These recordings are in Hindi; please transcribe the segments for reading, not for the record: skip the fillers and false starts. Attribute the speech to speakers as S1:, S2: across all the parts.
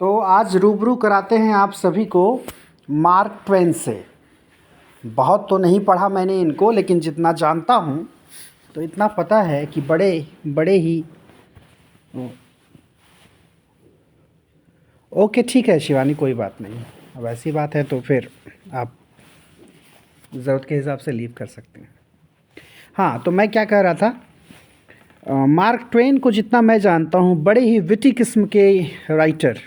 S1: तो आज रूबरू कराते हैं आप सभी को मार्क ट्वेन से। बहुत तो नहीं पढ़ा मैंने इनको, लेकिन जितना जानता हूँ तो इतना पता है कि बड़े बड़े ही। ओके ठीक है शिवानी, कोई बात नहीं। अब ऐसी बात है तो फिर आप ज़रूरत के हिसाब से लीव कर सकते हैं। हाँ, तो मैं क्या कह रहा था, मार्क ट्वेन को जितना मैं जानता हूँ बड़े ही विटी किस्म के राइटर,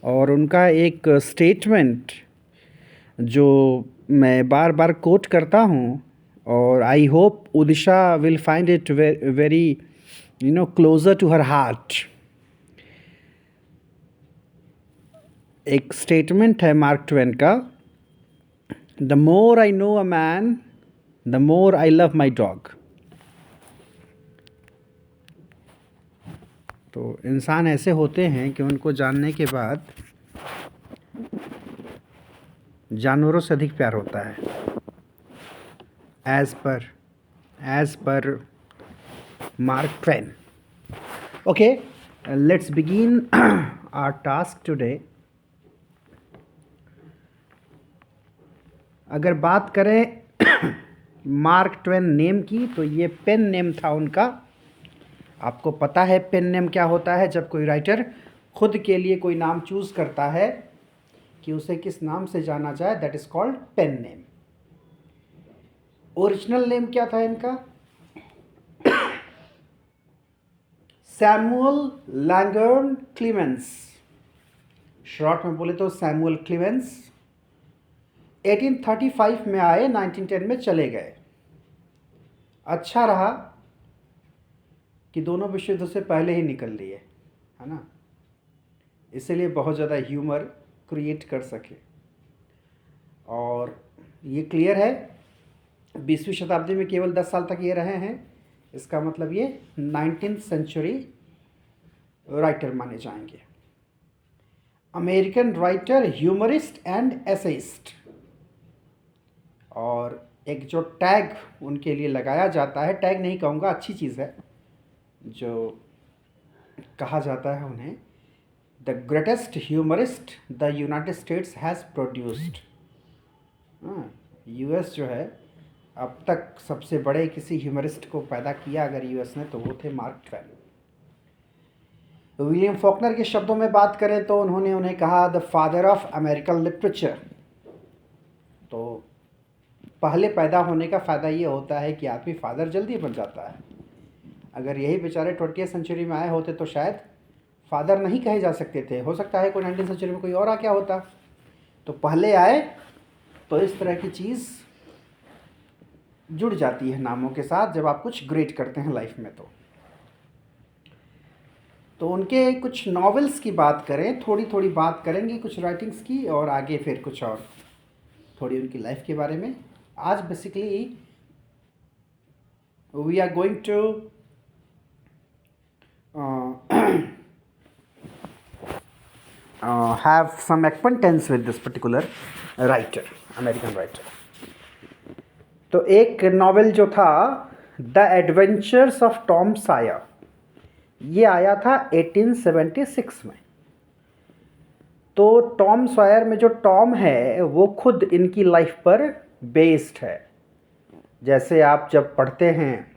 S1: और उनका एक स्टेटमेंट जो मैं बार बार कोट करता हूँ, और I hope Udisha will find it very closer to her heart. एक स्टेटमेंट है मार्क ट्वेन का, the more I know a man the more I love my dog. तो इंसान ऐसे होते हैं कि उनको जानने के बाद जानवरों से अधिक प्यार होता है, as per Mark Twain. Okay, let's begin our task today. अगर बात करें मार्क ट्वेन नेम की, तो ये पेन नेम था उनका। आपको पता है पेन नेम क्या होता है? जब कोई राइटर खुद के लिए कोई नाम चूज़ करता है कि उसे किस नाम से जाना जाए, that is called pen name. Original name क्या था इनका? Samuel लैंगर्न Clemens. शॉर्ट में बोले तो सैमुअल क्लीमेंस। 1835 में आए, 1910 में चले गए। अच्छा रहा कि दोनों विश्व युद्ध से पहले ही निकल लिए, है ना, इसीलिए बहुत ज़्यादा ह्यूमर क्रिएट कर सके। और ये क्लियर है 20वीं शताब्दी में केवल 10 साल तक ये रहे हैं, इसका मतलब ये 19th सेंचुरी राइटर माने जाएंगे। American writer, humourist and essayist. और एक जो टैग उनके लिए लगाया जाता है, टैग नहीं कहूँगा, अच्छी चीज़ है, जो कहा जाता है उन्हें, the greatest humourist the United states has produced. US जो है अब तक सबसे बड़े किसी ह्यूमरिस्ट को पैदा किया अगर यूएस ने, तो वो थे मार्क ट्वेन। विलियम फॉकनर के शब्दों में बात करें तो उन्होंने उन्हें कहा the father of American literature. तो पहले पैदा होने का फ़ायदा ये होता है कि आदमी फादर जल्दी बन जाता है। अगर यही बेचारे 20वीं सेंचुरी में आए होते तो शायद फादर नहीं कहे जा सकते थे। हो सकता है कोई 19वीं सेंचुरी में कोई और आ क्या होता। तो पहले आए तो इस तरह की चीज़ जुड़ जाती है नामों के साथ जब आप कुछ ग्रेट करते हैं लाइफ में। तो उनके कुछ नॉवेल्स की बात करें, थोड़ी थोड़ी बात करेंगे कुछ राइटिंग्स की, और आगे फिर कुछ और थोड़ी उनकी लाइफ के बारे में। आज basically we are going to have some acquaintance with this particular writer, American writer. तो एक नॉवेल जो था the adventures of Tom Sawyer, ये आया था 1876 में। तो टॉम सॉयर में जो टॉम है वो खुद इनकी लाइफ पर बेस्ड है। जैसे आप जब पढ़ते हैं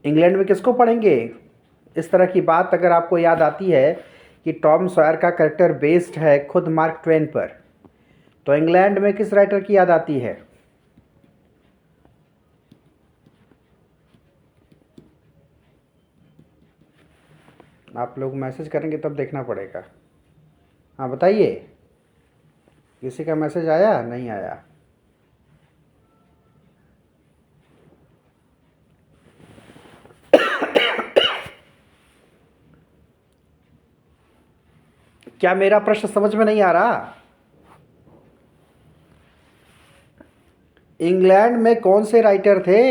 S1: इंग्लैंड में किसको पढ़ेंगे, इस तरह की बात अगर आपको याद आती है कि टॉम सॉयर का कैरेक्टर बेस्ड है खुद मार्क ट्वेन पर, तो इंग्लैंड में किस राइटर की याद आती है? आप लोग मैसेज करेंगे तब देखना पड़ेगा। हाँ बताइए, किसी का मैसेज आया? नहीं आया? क्या मेरा प्रश्न समझ में नहीं आ रहा? इंग्लैंड में कौन से राइटर थे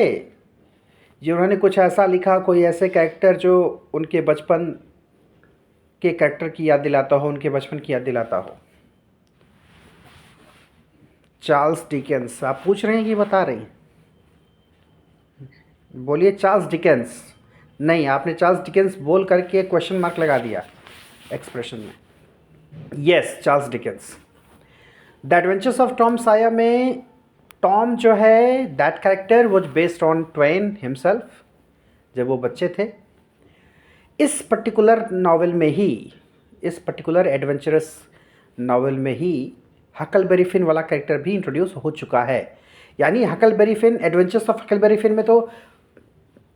S1: जिन्होंने कुछ ऐसा लिखा, कोई ऐसे कैरेक्टर जो उनके बचपन के कैरेक्टर की याद दिलाता हो, उनके बचपन की याद दिलाता हो? Charles Dickens. आप पूछ रहे हैं कि बता रही हैं? बोलिए चार्ल्स डिकेंस। नहीं, आपने चार्ल्स डिकेंस बोल करके क्वेश्चन मार्क लगा दिया एक्सप्रेशन में। Yes, Charles Dickens. The adventures of Tom Sawyer में टॉम जो है that character was based on Twain himself, जब वो बच्चे थे। इस पर्टिकुलर नावल में ही, इस पर्टिकुलर एडवेंचरस नावल में ही हकलबेरी फिन वाला कैरेक्टर भी इंट्रोड्यूस हो चुका है। यानी Huckleberry Finn, adventures of Huckleberry Finn में तो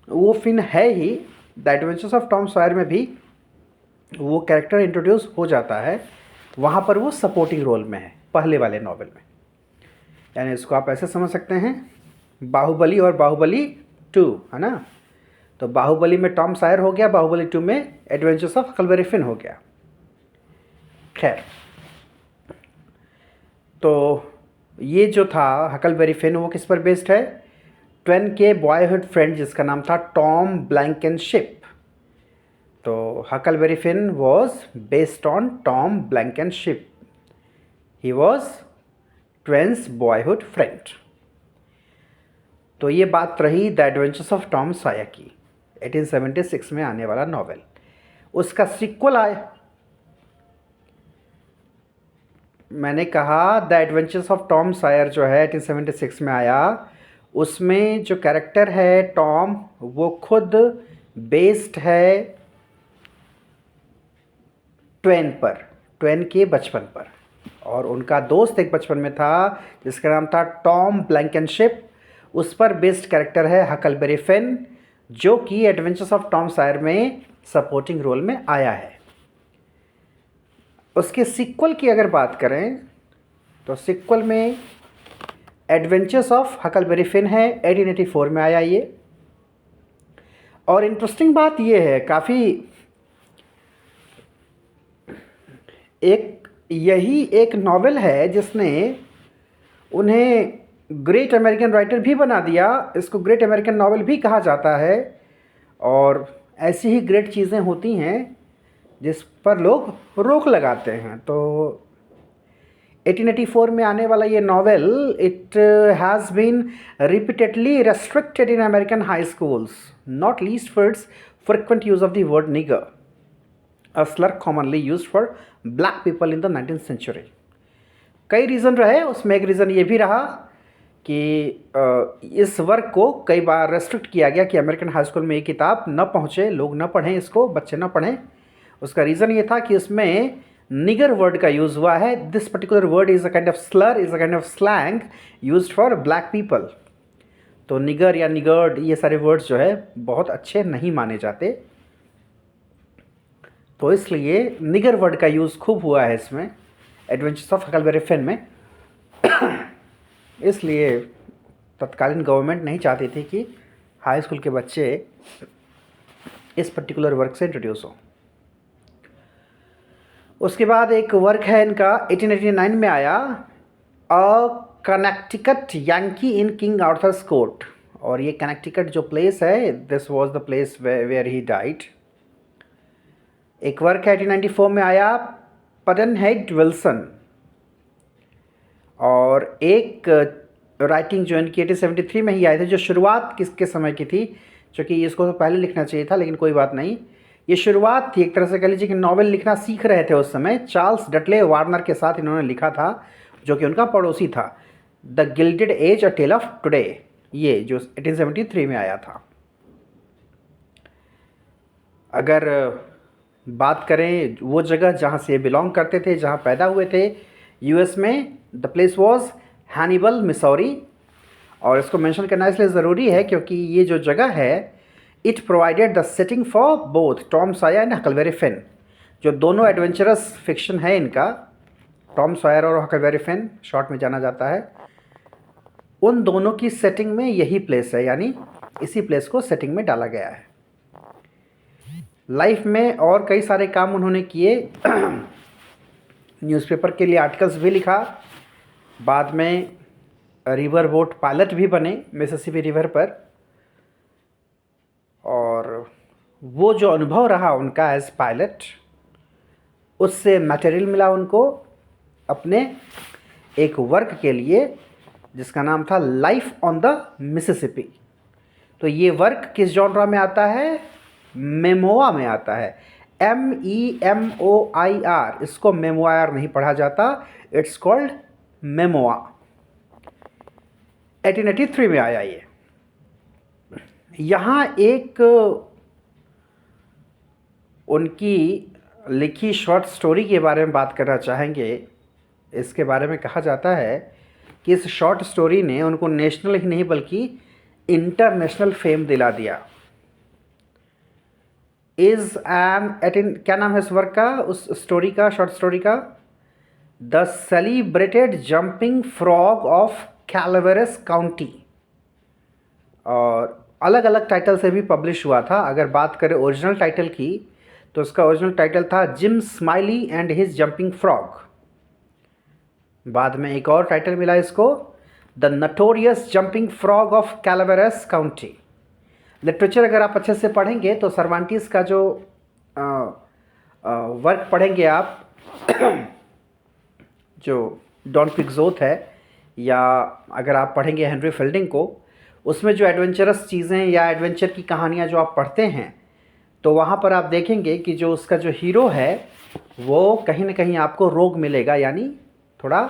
S1: वो फिन है ही, the adventures of Tom Sawyer में भी वो कैरेक्टर इंट्रोड्यूस हो जाता है। वहाँ पर वो सपोर्टिंग रोल में है पहले वाले नावल में। यानी इसको आप ऐसे समझ सकते हैं, बाहुबली और बाहुबली 2, है ना। तो बाहुबली में टॉम सायर हो गया, बाहुबली 2 में एडवेंचर्स ऑफ हकलबेरी फिन हो गया। खैर, तो ये जो था हकलबेरी फिन वो किस पर बेस्ड है? ट्वेन के बॉयहुड फ्रेंड जिसका नाम था टॉम ब्लैंकेनशिप। तो Huckleberry Finn was based on Tom Blankenship, he was Twain's boyhood friend. तो ये बात रही the adventures of Tom Sawyer की, 1876 में आने वाला नॉवेल। उसका सीक्वल आया, मैंने कहा the adventures of Tom Sawyer जो है 1876 में आया, उसमें जो कैरेक्टर है टॉम वो खुद बेस्ड है ट्वेन पर, ट्वेन के बचपन पर। और उनका दोस्त एक बचपन में था जिसका नाम था टॉम ब्लैंकेनशिप, उस पर बेस्ड कैरेक्टर है हकलबेरी फिन, जो कि एडवेंचर्स ऑफ टॉम सायर में सपोर्टिंग रोल में आया है। उसके सीक्वल की अगर बात करें तो सीक्वल में एडवेंचर्स ऑफ हकलबेरी फिन है, 1884 में आया ये। और इंटरेस्टिंग बात ये है, काफ़ी यही एक नॉवेल है जिसने उन्हें ग्रेट अमेरिकन राइटर भी बना दिया। इसको ग्रेट अमेरिकन नॉवेल भी कहा जाता है। और ऐसी ही ग्रेट चीज़ें होती हैं जिस पर लोग रोक लगाते हैं। तो 1884 में आने वाला ये novel, it has been repeatedly restricted in American high schools, not least for its frequent use of the word nigger, a slur commonly used for black people in the 19th century. कई रीज़न रहे, उसमें एक रीज़न ये भी रहा कि इस वर्क को कई बार रेस्ट्रिक्ट किया गया कि अमेरिकन हाई स्कूल में ये किताब न पहुँचे, लोग न पढ़ें इसको, बच्चे न पढ़ें। उसका रीज़न ये था कि इसमें निगर वर्ड का यूज़ हुआ है। This particular word is a kind of Slur, is a kind of slang used for black people. तो निगर या निगर्ड ये सारे वर्ड्स जो है बहुत अच्छे नहीं माने जाते, तो इसलिए निगर वर्ड का यूज़ खूब हुआ है इसमें, एडवेंचर्स ऑफ हकलबेरी फिन में। इसलिए तत्कालीन गवर्नमेंट नहीं चाहती थी कि हाई स्कूल के बच्चे इस पर्टिकुलर वर्क से इंट्रोड्यूस हों। उसके बाद एक वर्क है इनका 1889 में आया, a Connecticut Yankee in King Arthur's court. और ये कनेक्टिकट जो प्लेस है, this was the place where he died. एक वर्क है 1894 में आया, पडनहेड विल्सन। और एक राइटिंग जो इनकी 1873 में ही आई थी, जो शुरुआत किसके समय की थी, क्योंकि इसको तो पहले लिखना चाहिए था, लेकिन कोई बात नहीं, ये शुरुआत थी एक तरह से कह लीजिए कि नॉवेल लिखना सीख रहे थे उस समय। चार्ल्स डटले वार्नर के साथ इन्होंने लिखा था, जो कि उनका पड़ोसी था, the Gilded Age a tale of today, ये जो 1873 में आया था। अगर बात करें वो जगह जहाँ से बिलोंग करते थे, जहाँ पैदा हुए थे यूएस में, the place was Hannibal Missouri. और इसको मेंशन करना इसलिए ज़रूरी है क्योंकि ये जो जगह है, it provided the setting for both Tom Sawyer and Huckleberry Finn. जो दोनों एडवेंचरस फिक्शन है इनका, टॉम सॉयर और हकलबेरी फिन शॉर्ट में जाना जाता है, उन दोनों की सेटिंग में यही प्लेस है, यानी इसी प्लेस को सेटिंग में डाला गया है। लाइफ में और कई सारे काम उन्होंने किए। न्यूज़पेपर के लिए आर्टिकल्स भी लिखा, बाद में रिवर बोट पायलट भी बने मिसिसिपी रिवर पर। और वो जो अनुभव रहा उनका एज पायलट, उससे मटेरियल मिला उनको अपने एक वर्क के लिए जिसका नाम था, 'the 'life on the Mississippi'. तो ये वर्क किस जॉनरा में आता है? मेमोआ में आता है, MEMOIR, इसको मेमोआर नहीं पढ़ा जाता, इट्स कॉल्ड मेमोआ। 1883 में आया ये। यहाँ एक उनकी लिखी शॉर्ट स्टोरी के बारे में बात करना चाहेंगे। इसके बारे में कहा जाता है कि इस शॉर्ट स्टोरी ने उनको नेशनल ही नहीं बल्कि इंटरनेशनल फेम दिला दिया। क्या नाम है इस वर्क का, उस स्टोरी का, शॉर्ट स्टोरी का? The celebrated jumping frog of Calaveras County. और अलग अलग टाइटल से भी पब्लिश हुआ था। अगर बात करें ओरिजिनल टाइटल की तो इसका ओरिजिनल टाइटल था Jim Smiley and his jumping frog. बाद में एक और टाइटल मिला इसको, the notorious jumping frog of Calaveras County. Literature अगर आप अच्छे से पढ़ेंगे तो सर्वांटीस का जो वर्क पढ़ेंगे आप जो डॉन क्विक्सोट है, या अगर आप पढ़ेंगे हेनरी फील्डिंग को, उसमें जो एडवेंचरस चीज़ें या एडवेंचर की कहानियाँ जो आप पढ़ते हैं तो वहाँ पर आप देखेंगे कि जो उसका जो हीरो है वो कहीं ना कहीं आपको रोग मिलेगा, यानी थोड़ा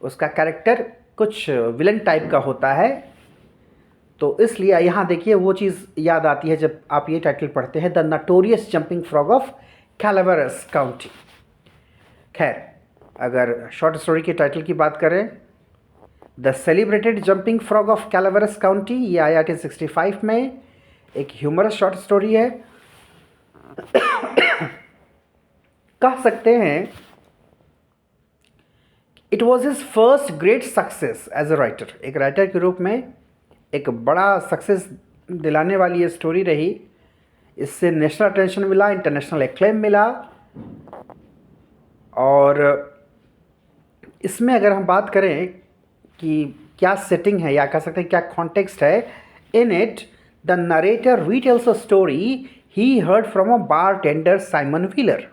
S1: उसका कैरेक्टर कुछ विलन टाइप का होता है। तो इसलिए यहाँ देखिए वो चीज़ याद आती है जब आप ये टाइटल पढ़ते हैं, the notorious jumping frog of Calaveras County. खैर, अगर शॉर्ट स्टोरी के टाइटल की बात करें, the celebrated jumping frog of Calaveras County, ये आया 1865 में। एक ह्यूमरस शॉर्ट स्टोरी है। कह सकते हैं it was his first great success as a writer. एक राइटर के रूप में एक बड़ा सक्सेस दिलाने वाली ये स्टोरी रही। इससे नेशनल अटेंशन मिला, इंटरनेशनल एक्लेम मिला। और इसमें अगर हम बात करें कि क्या सेटिंग है या कह सकते हैं क्या कॉन्टेक्स्ट है, in it the narrator retells a story he heard from a bartender Simon Wheeler.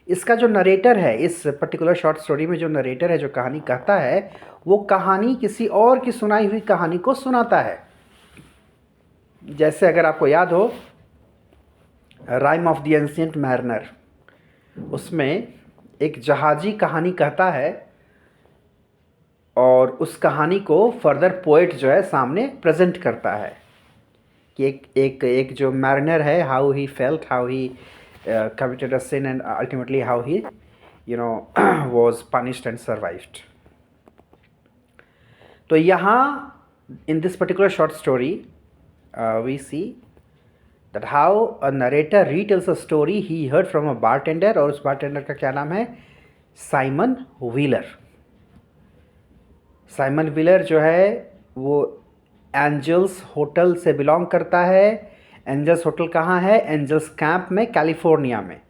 S1: इसका जो नरेटर है, इस पर्टिकुलर शॉर्ट स्टोरी में जो नरेटर है, जो कहानी कहता है, वो कहानी किसी और की सुनाई हुई कहानी को सुनाता है। जैसे अगर आपको याद हो rhyme of the ancient mariner, उसमें एक जहाजी कहानी कहता है और उस कहानी को फर्दर पोएट जो है सामने प्रेजेंट करता है कि एक जो मैरिनर है, how he felt, how he committed a sin and ultimately how he was punished and survived. तो यहाँ in this particular short story we see that how a narrator retells a story he heard from a bartender, और उस bartender का क्या नाम है, साइमन व्हीलर। साइमन व्हीलर जो है वो एंजल्स होटल से बिलोंग करता है। एंजल्स होटल कहाँ है? एंजल्स कैंप में, कैलिफोर्निया में।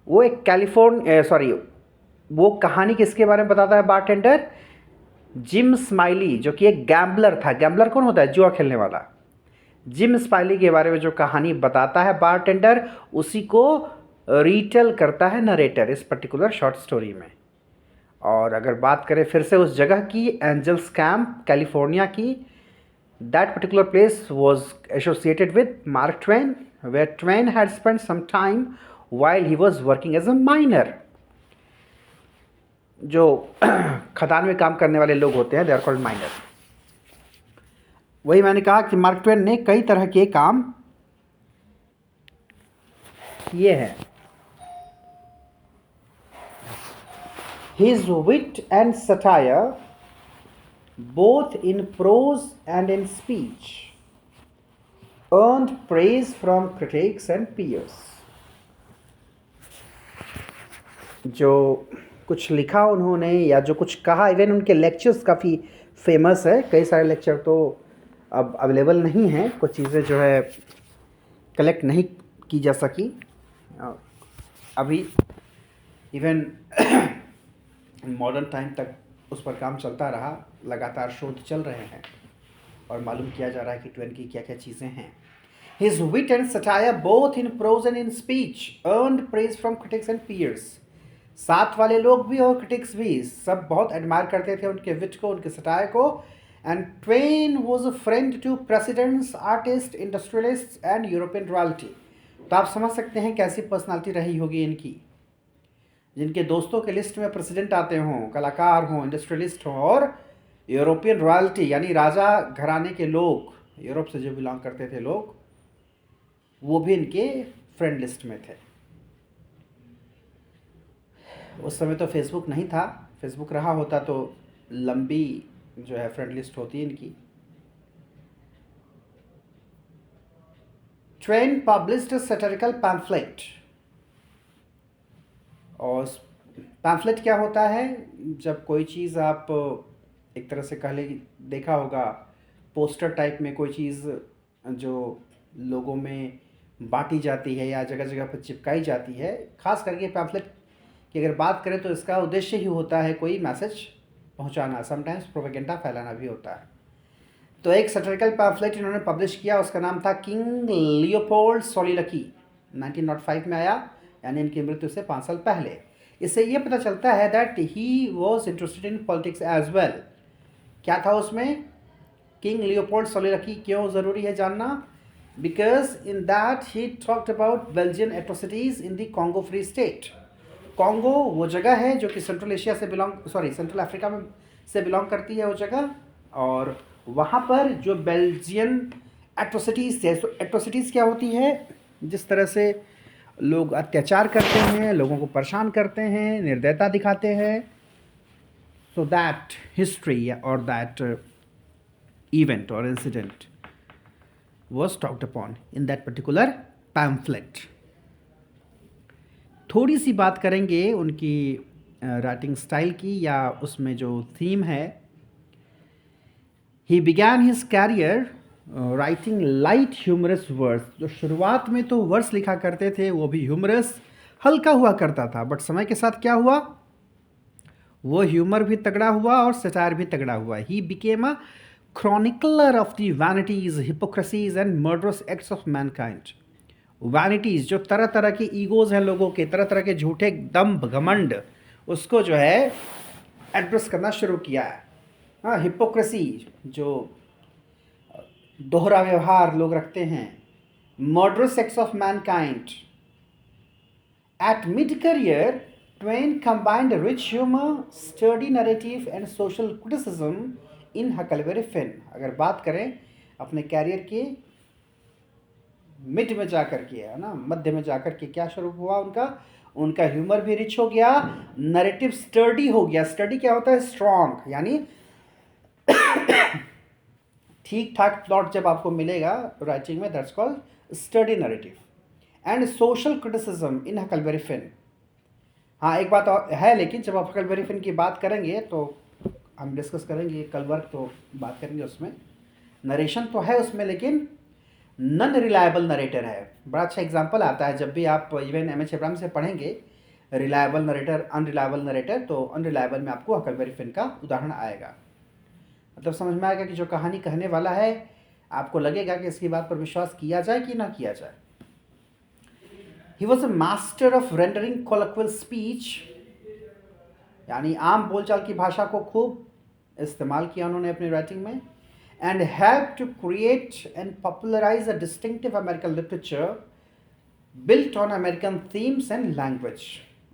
S1: वो एक वो कहानी किसके बारे में बताता है बारटेंडर? जिम स्माइली, जो कि एक गैम्बलर था। गैम्बलर कौन होता है? जुआ खेलने वाला। जिम स्माइली के बारे में जो कहानी बताता है बारटेंडर, उसी को रीटेल करता है नरेटर इस पर्टिकुलर शॉर्ट स्टोरी में। और अगर बात करें फिर से उस जगह की, एंजल्स कैंप कैलिफोर्निया की, that particular place was associated with Mark Twain, where Twain had spent some time while he was working as a miner. जो खदान में काम करने वाले लोग होते हैं, they are called miners. वही मैंने कहा कि मार्क ट्वेन ने कई तरह के काम किए हैं। His wit and satire, both in prose and in speech, earned praise from critics and peers. जो कुछ लिखा उन्होंने या जो कुछ कहा, इवन उनके लेक्चर्स काफ़ी फेमस है। कई सारे लेक्चर तो अब अवेलेबल नहीं हैं, कुछ चीज़ें जो है कलेक्ट नहीं की जा सकी अभी। इवन मॉडर्न टाइम तक उस पर काम चलता रहा, लगातार शोध चल रहे हैं और मालूम किया जा रहा है कि ट्वेन की क्या क्या चीज़ें हैं। His wit and satire both in prose and in speech earned praise from critics and peers. साथ वाले लोग भी और क्रिटिक्स भी सब बहुत एडमायर करते थे उनके विट को, उनके सटायर को। And Twain was a friend to presidents, artist, industrialist and European royalty. तो आप समझ सकते हैं कैसी पर्सनालिटी रही होगी इनकी, जिनके दोस्तों के लिस्ट में प्रेसिडेंट आते हों, कलाकार हों, इंडस्ट्रियलिस्ट हों और यूरोपियन रॉयल्टी यानी राजा घराने के लोग, यूरोप से जो बिलोंग करते थे लोग, वो भी इनके फ्रेंड लिस्ट में थे। उस समय तो फेसबुक नहीं था, फेसबुक रहा होता तो लंबी जो है फ्रेंड लिस्ट होती है इनकी। Twain published satirical pamphlet. और पैम्फलेट क्या होता है? जब कोई चीज़ आप एक तरह से कह ले, देखा होगा पोस्टर टाइप में कोई चीज़ जो लोगों में बांटी जाती है या जगह जगह पर चिपकाई जाती है, खास करके पैम्फलेट की अगर बात करें तो इसका उद्देश्य ही होता है कोई मैसेज पहुंचाना, समटाइम्स प्रोपेगेंडा फैलाना भी होता है। तो एक सैटिरिकल पैम्फलेट इन्होंने पब्लिश किया, उसका नाम था किंग लियोपोल्ड सोलिलकी, 1905 में आया, यानी इनकी मृत्यु से 5 साल पहले। इससे ये पता चलता है that he was interested in politics as well. क्या था उसमें? किंग लियोपोल्ड सोलिलकी क्यों ज़रूरी है जानना? Because in that he talked about Belgian atrocities in the Congo free state. Congo वो जगह है जो कि सेंट्रल एशिया से सेंट्रल अफ्रीका में से बिलोंग करती है वो जगह, और वहाँ पर जो बेल्जियन एट्रोसिटीज़ थे। तो एट्रोसिटीज़ क्या होती है? जिस तरह से लोग अत्याचार करते हैं, लोगों को परेशान करते हैं, निर्दयता दिखाते हैं। सो दैट हिस्ट्री और that event or incident was talked upon in that particular pamphlet. थोड़ी सी बात करेंगे उनकी राइटिंग स्टाइल की या उसमें जो थीम है। He began his career writing light humorous verse. जो शुरुआत में तो वर्स लिखा करते थे वो भी ह्यूमरस, हल्का हुआ करता था, बट समय के साथ क्या हुआ, वो ह्यूमर भी तगड़ा हुआ और सटायर भी तगड़ा हुआ। He became a chronicler of the vanities, hypocrisies and murderous acts of mankind. Vanities जो तरह तरह की ईगोज़ हैं लोगों के, तरह तरह के झूठे दम्भ घमंड, उसको जो है एड्रेस करना शुरू किया है। हाँ, हिपोक्रेसी जो दोहरा व्यवहार लोग रखते हैं, murderous acts of Mankind. At mid career Twain combined rich humor, sturdy narrative and social criticism in Huckleberry Finn. अगर बात करें अपने कैरियर के मिड में जाकर के, है ना, मध्य में जाकर के क्या शुरू हुआ उनका ह्यूमर भी रिच हो गया, नैरेटिव स्टर्डी हो गया। स्टर्डी क्या होता है? स्ट्रॉन्ग, यानी ठीक ठाक प्लॉट जब आपको मिलेगा राइटिंग में, that's called sturdy narrative. And social criticism in Huckleberry Finn. हाँ, एक बात और है, लेकिन जब आप हकलबेरी फिन की बात करेंगे तो हम डिस्कस करेंगे कल वर्क, तो बात करेंगे उसमें। नरेशन तो है उसमें, लेकिन नन रिलायबल नरेटर है। बड़ा अच्छा एग्जांपल आता है जब भी आप इवन एम.एच. एब्राहम से पढ़ेंगे रिलायबल नरेटर, अनरिलायबल नरेटर, तो अनरिलायबल में आपको हकलबेरी फिन का उदाहरण आएगा। मतलब समझ में आएगा कि जो कहानी कहने वाला है, आपको लगेगा कि इसकी बात पर विश्वास किया जाए कि ना किया जाए। He was a master of rendering colloquial speech, यानी आम बोलचाल की भाषा को खूब इस्तेमाल किया उन्होंने अपनी राइटिंग में। And help to create and popularise a distinctive American literature built on American themes and language.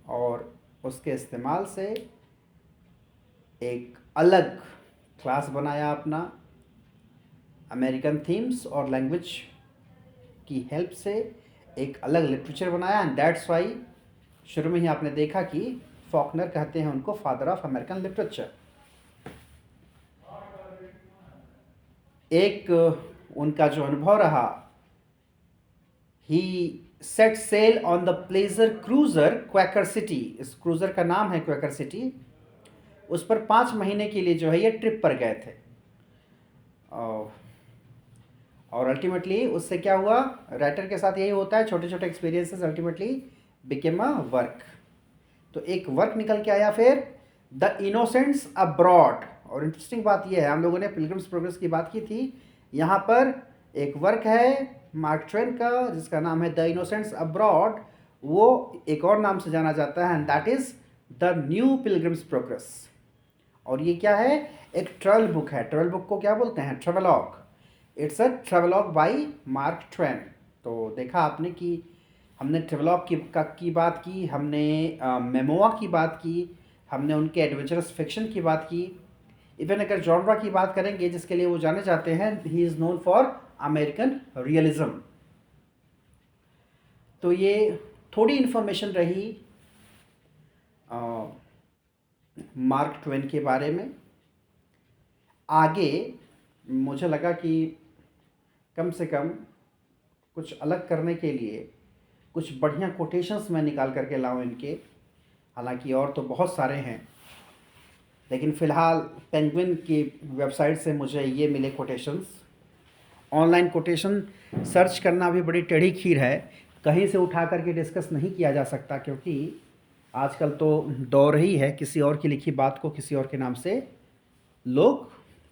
S1: और उसके इस्तेमाल से एक अलग क्लास बनाया अपना, अमेरिकन थीम्स और लैंग्वेज की हेल्प से एक अलग लिटरेचर बनाया। एंड दैट्स वाई शुरू में ही आपने देखा कि फॉकनर कहते हैं उनको फादर ऑफ अमेरिकन लिटरेचर। एक उनका जो अनुभव रहा, he set sail on the pleasure cruiser Quaker City. इस क्रूजर का नाम है क्वैकर सिटी। उस पर 5 महीने के लिए जो है ये ट्रिप पर गए थे, और अल्टीमेटली उससे क्या हुआ, राइटर के साथ यही होता है, छोटे छोटे experiences ultimately became a work. तो एक वर्क निकल के आया फिर, द इनोसेंट्स अब्रॉड। और इंटरेस्टिंग बात यह है, हम लोगों ने पिलग्रिम्स प्रोग्रेस की बात की थी, यहाँ पर एक वर्क है मार्क ट्वेन का जिसका नाम है द इनोसेंट्स अब्रॉड। वो एक और नाम से जाना जाता है, and that is the new pilgrims progress. और ये क्या है? एक ट्रैवल बुक है, ट्रैवल बुक को क्या बोलते हैं, travelogue. It's a travelogue bye mark Twain. तो देखा आपने कि हमने ट्रैवलॉग की बात की, हमने मेमोआ की बात की, हमने उनके एडवेंचरस फिक्शन की बात की। इवन अगर जॉनरा की बात करेंगे जिसके लिए वो जाने जाते हैं, he is known for American realism. तो ये थोड़ी इन्फॉर्मेशन रही मार्क ट्वेन के बारे में। आगे मुझे लगा कि कम से कम कुछ अलग करने के लिए कुछ बढ़िया कोटेशंस मैं निकाल करके लाऊं इनके। हालांकि और तो बहुत सारे हैं, लेकिन फ़िलहाल पेंगुइन की वेबसाइट से मुझे ये मिले कोटेशंस। ऑनलाइन कोटेशन सर्च करना भी बड़ी टेढ़ी खीर है, कहीं से उठा करके डिस्कस नहीं किया जा सकता, क्योंकि आजकल तो दौर ही है किसी और की लिखी बात को किसी और के नाम से लोग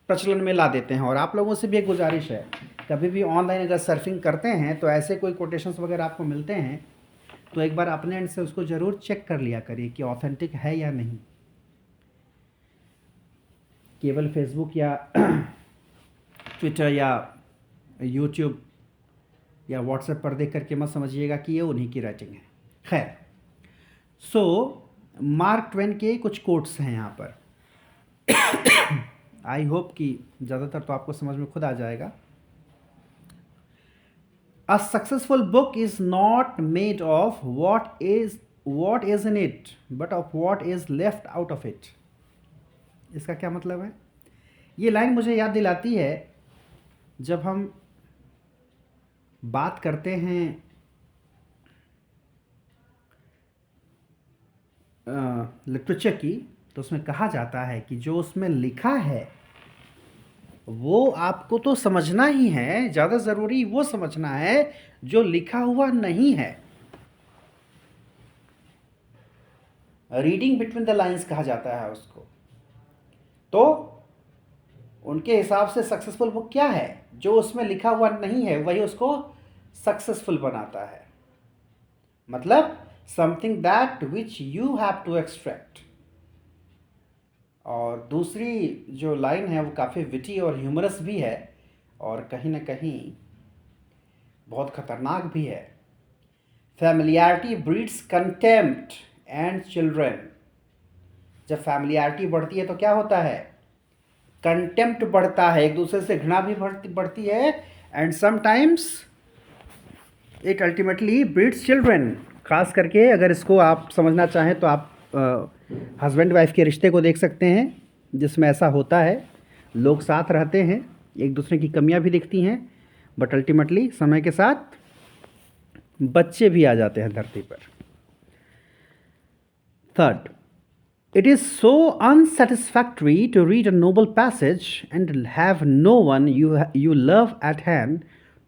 S1: प्रचलन में ला देते हैं। और आप लोगों से भी एक गुजारिश है, कभी भी ऑनलाइन अगर सर्फिंग करते हैं तो ऐसे कोई कोटेशंस वगैरह आपको मिलते हैं तो एक बार अपने एंड से उसको ज़रूर चेक कर लिया करिए कि ऑथेंटिक है या नहीं। केवल फेसबुक या ट्विटर या यूट्यूब या व्हाट्सएप पर देख करके मत समझिएगा कि ये उन्हीं की राइटिंग है। खैर, सो मार्क ट्वेन के कुछ कोट्स हैं यहाँ पर। आई होप कि ज़्यादातर तो आपको समझ में खुद आ जाएगा। A successful book is not made of what is in it, but of what is left out of it। इसका क्या मतलब है? ये लाइन मुझे याद दिलाती है जब हम बात करते हैं लिटरेचर की, तो उसमें कहा जाता है कि जो उसमें लिखा है वो आपको तो समझना ही है, ज़्यादा ज़रूरी वो समझना है जो लिखा हुआ नहीं है। रीडिंग बिटवीन द लाइंस कहा जाता है उसको। तो उनके हिसाब से सक्सेसफुल बुक क्या है? जो उसमें लिखा हुआ नहीं है वही उसको सक्सेसफुल बनाता है। मतलब something that which you have to extract. और दूसरी जो लाइन है वो काफ़ी विटी और ह्यूमरस भी है और कहीं ना कहीं बहुत ख़तरनाक भी है। Familiarity breeds contempt and children. जब फैमिलियरिटी बढ़ती है तो क्या होता है? कंटेम्प्ट बढ़ता है, एक दूसरे से घृणा भी बढ़ती है, and sometimes it ultimately breeds children. खास करके अगर इसको आप समझना चाहें तो आप हस्बैंड वाइफ के रिश्ते को देख सकते हैं, जिसमें ऐसा होता है। लोग साथ रहते हैं, एक दूसरे की कमियां भी दिखती हैं, बट अल्टीमेटली समय के साथ बच्चे भी आ जाते हैं धरती पर। Third, it is so unsatisfactory to read a noble passage and have no one you love at hand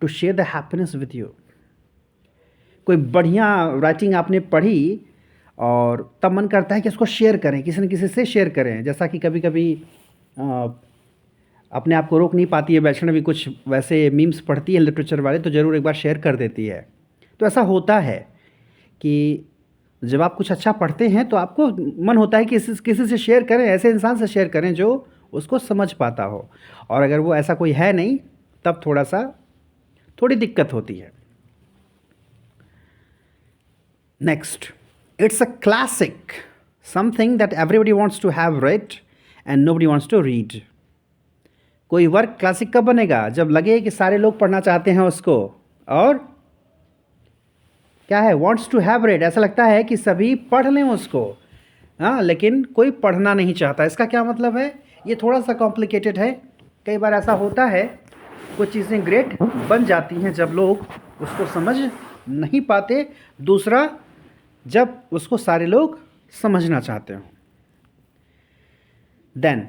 S1: to share the happiness with you. कोई बढ़िया राइटिंग आपने पढ़ी और तब मन करता है कि इसको शेयर करें, किसी न किसी से शेयर करें। जैसा कि कभी कभी अपने आप को रोक नहीं पाती है वैष्णवी, कुछ वैसे मीम्स पढ़ती है लिटरेचर वाले तो ज़रूर एक बार शेयर कर देती है। तो ऐसा होता है कि जब आप कुछ अच्छा पढ़ते हैं तो आपको मन होता है कि किसी से शेयर करें, ऐसे इंसान से शेयर करें जो उसको समझ पाता हो। और अगर वो ऐसा कोई है नहीं तब थोड़ी दिक्कत होती है। Next, it's a classic, something that everybody wants to have read and nobody wants to read। कोई वर्क क्लासिक कब बनेगा? जब लगे कि सारे लोग पढ़ना चाहते हैं उसको, और क्या है, wants to have read, ऐसा लगता है कि सभी पढ़ लें उसको, हाँ, लेकिन कोई पढ़ना नहीं चाहता। इसका क्या मतलब है? ये थोड़ा सा कॉम्प्लिकेटेड है। कई बार ऐसा होता है कुछ चीज़ें ग्रेट बन जाती हैं जब लोग उसको समझ नहीं पाते, दूसरा जब उसको सारे लोग समझना चाहते हो। Then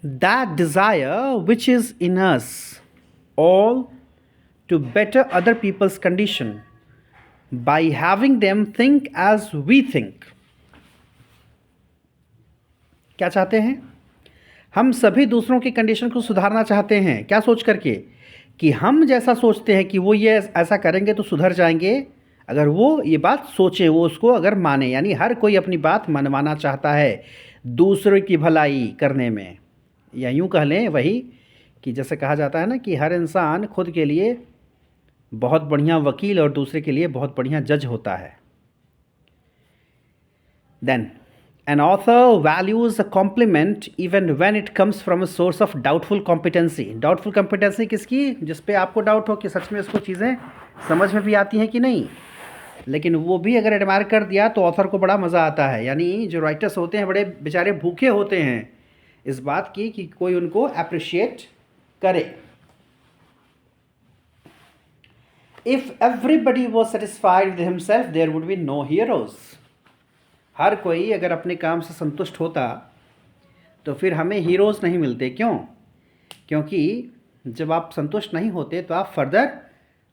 S1: that desire which is in us all to better other people's condition by having them think as we think. क्या चाहते हैं? हम सभी दूसरों की कंडीशन को सुधारना चाहते हैं। क्या सोच करके? कि हम जैसा सोचते हैं कि वो ये ऐसा करेंगे तो सुधर जाएंगे। अगर वो ये बात सोचे, वो उसको अगर माने, यानी हर कोई अपनी बात मनवाना चाहता है। दूसरों की भलाई करने में, या यूँ कह लें वही कि जैसे कहा जाता है ना कि हर इंसान खुद के लिए बहुत बढ़िया वकील और दूसरे के लिए बहुत बढ़िया जज होता है। Then an author values a compliment even when it comes from a source of doubtful competency. Doubtful competency किसकी? जिस पे आपको डाउट हो कि सच में उसको चीज़ें समझ में भी आती हैं कि नहीं, लेकिन वो भी अगर एडमायर कर दिया तो ऑथर को बड़ा मज़ा आता है। यानी जो राइटर्स होते हैं बड़े बेचारे भूखे होते हैं इस बात की कि कोई उनको अप्रिशिएट करे। If everybody was satisfied with himself there would be no heroes. हर कोई अगर अपने काम से संतुष्ट होता तो फिर हमें हीरोज़ नहीं मिलते। क्यों? क्योंकि जब आप संतुष्ट नहीं होते तो आप फर्दर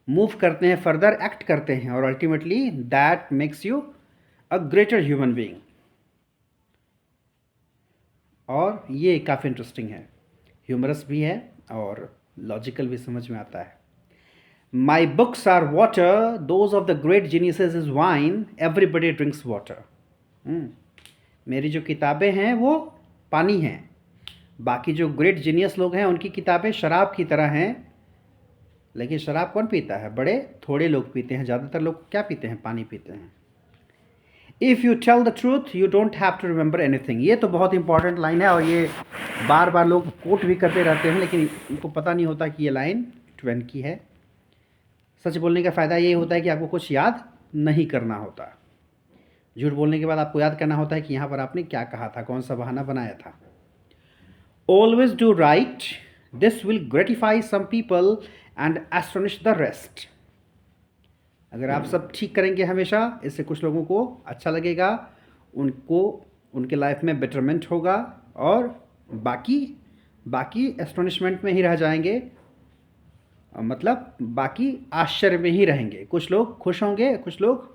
S1: मूव करते हैं, फर्दर एक्ट करते हैं, और ultimately that makes you a greater human being. और ये काफ़ी इंटरेस्टिंग है, ह्यूमरस भी है और लॉजिकल भी समझ में आता है। My books are water, those of the great geniuses is wine, everybody drinks water. मेरी जो किताबें हैं वो पानी हैं, बाकी जो ग्रेट जीनियस लोग हैं उनकी किताबें शराब की तरह हैं। लेकिन शराब कौन पीता है? बड़े थोड़े लोग पीते हैं, ज़्यादातर लोग क्या पीते हैं? पानी पीते हैं। If you tell the truth you don't have to remember anything. ये तो बहुत इंपॉर्टेंट लाइन है और ये बार बार लोग कोट भी करते रहते हैं, लेकिन उनको पता नहीं होता कि ये लाइन ट्वेन की है। सच बोलने का फ़ायदा ये होता है कि आपको कुछ याद नहीं करना होता। झूठ बोलने के बाद आपको याद करना होता है कि यहाँ पर आपने क्या कहा था, कौन सा बहाना बनाया था। Always do right, this will gratify some people and astonish the rest. अगर आप सब ठीक करेंगे हमेशा, इससे कुछ लोगों को अच्छा लगेगा, उनको उनके लाइफ में बेटरमेंट होगा, और बाकी एस्टोनिशमेंट में ही रह जाएंगे, मतलब बाकी आश्चर्य में ही रहेंगे। कुछ लोग खुश होंगे, कुछ लोग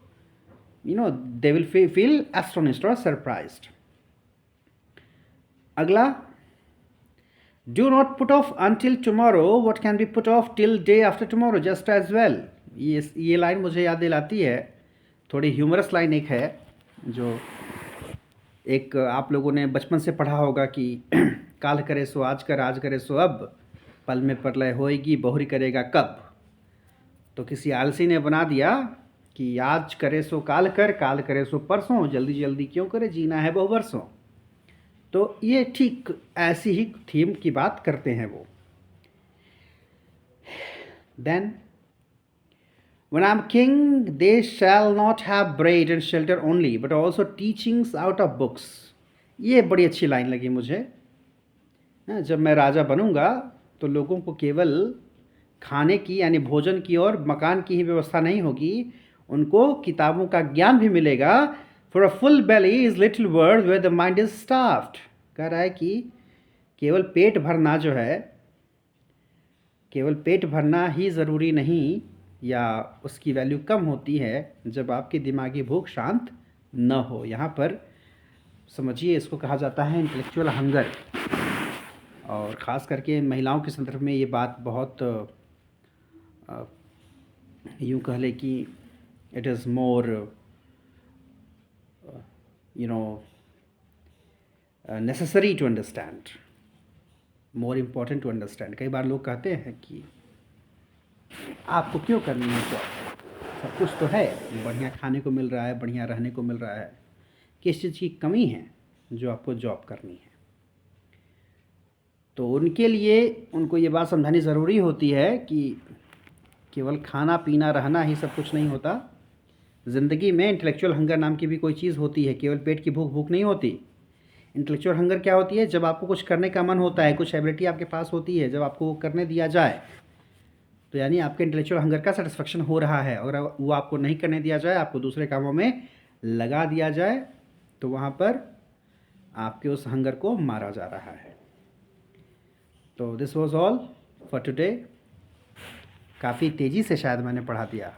S1: दे विल फील एस्टोनिश्ड और सरप्राइज्ड। अगला, do not put off until tomorrow what can be put off till day after tomorrow just as well. ये लाइन मुझे याद दिलाती है, थोड़ी ह्यूमरस लाइन एक है जो एक आप लोगों ने बचपन से पढ़ा होगा कि काल करे सो आज कर, आज करे सो अब, पल में प्रलय होएगी बहुरी करेगा कब। तो किसी आलसी ने बना दिया कि आज करे सो काल कर, काल करे सो परसों, जल्दी जल्दी क्यों करे, जीना है बहु वर्षों। तो ये ठीक ऐसी ही थीम की बात करते हैं वो। Then when I'm king they shall not have bread and shelter only but also teachings out of books। ये बड़ी अच्छी लाइन लगी मुझे। जब मैं राजा बनूंगा तो लोगों को केवल खाने की यानी भोजन की और मकान की ही व्यवस्था नहीं होगी, उनको किताबों का ज्ञान भी मिलेगा। For a full belly is little world where the mind is starved। कह रहा है कि केवल पेट भरना जो है, केवल पेट भरना ही ज़रूरी नहीं, या उसकी वैल्यू कम होती है जब आपकी दिमागी भूख शांत न हो। यहाँ पर समझिए, इसको कहा जाता है इंटेलेक्चुअल हंगर, और ख़ास करके महिलाओं के संदर्भ में ये बात बहुत यूँ कह ले कि it is more necessary to understand, more important to understand. कई बार लोग कहते हैं कि आपको क्यों करनी है जॉब, सब कुछ तो है, बढ़िया खाने को मिल रहा है, बढ़िया रहने को मिल रहा है, किस चीज़ की कमी है जो आपको जॉब करनी है। तो उनके लिए उनको ये बात समझानी ज़रूरी होती है कि केवल खाना पीना रहना ही सब कुछ नहीं होता। ज़िंदगी में इंटेलेक्चुअल हंगर नाम की भी कोई चीज़ होती है, केवल पेट की भूख नहीं होती। इंटेलेक्चुअल हंगर क्या होती है? जब आपको कुछ करने का मन होता है, कुछ एबिलिटी आपके पास होती है, जब आपको वो करने दिया जाए तो यानी आपके इंटेलेक्चुअल हंगर का सेटिस्फेक्शन हो रहा है। अगर वो आपको नहीं करने दिया जाए, आपको दूसरे कामों में लगा दिया जाए, तो वहाँ पर आपके उस हंगर को मारा जा रहा है। तो this was all for today. काफ़ी तेज़ी से शायद मैंने पढ़ा दिया।